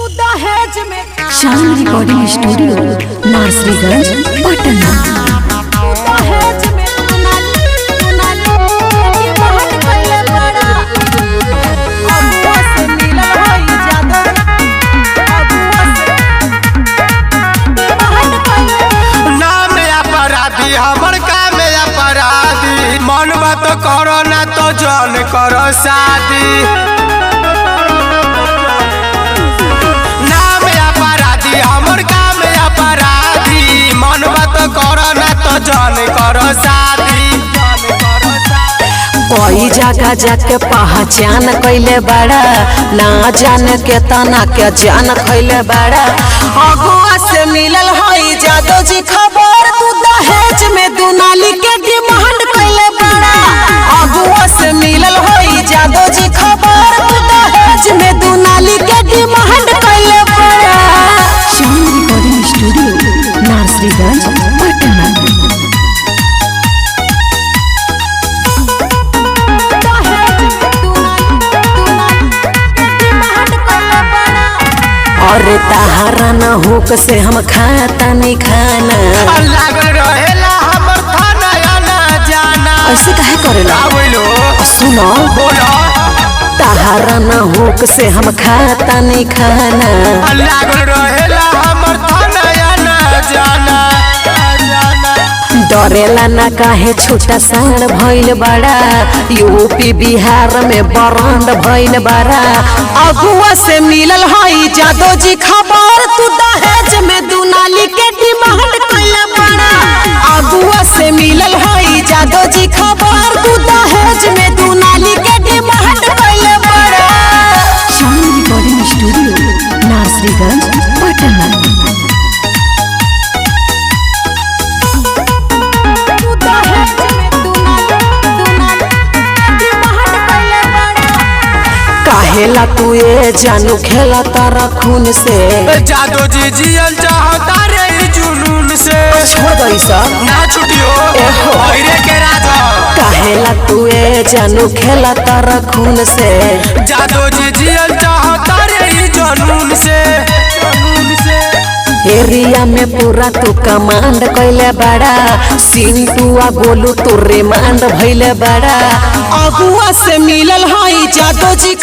शान recording studio Nasriganj Patna. हमर काम अपराधी मन बात करो ना तो जन करो शादी। नाम अपराधी हमर काम अपराधी मन बात करो ना तो जन करो शादी। कोई जगह जाके पहचान कैले बड़ा ना जान के तना के जान खैले बड़ा। अगुआ से मिलल हई जादो जी खबर तू दहेज में दुनाली के डिमांड कैले बड़ा। अगुआ से मिलल हई जादो जी खबर तू दहेज में दुनाली के डिमांड कैले बड़ा। शान रिकॉर्डिंग स्टूडियो नासरीगंज पटना। और तहारा न हुक से हम खाता नहीं खाना। लागल रहेला हमर थाना आना जाना। ऐसे काहे करेला? सुनो बोलो तहारा न हुक से हम खाता नहीं खाना। लागल रहेला हमर थाना आना जाना। डरेला ना काहे छोटा साण भइल बड़ा। यूपी बिहार में बरांड भइल बड़ा। अगुआ से मिलल हई जादो जी खबर तू दहेज में दुनाली के डिमांड कैले बड़ा। अगुआ से मिलल हई जादो जी खबर तू दहेज में दुनाली के डिमांड कैले बड़ा। शान रिकॉर्डिंग स्टूडियो नासरीगंज पटना। काहेला तू ये जानू खेला तारा खून से। जादो जी जियल चाहता रे जुनून से। छोड़ दई सब ना छुटियो भैरे के राजा। काहेला तू ये जानू खेला तारा खून से। जादो जी जियल चाहता रे जुनून से। एरिया में पूरा तू कमांड कैले बड़ा। सिंटुआ गोलू तू रिमांड भइले बड़ा। अगुआ से मिलल हई जादो जी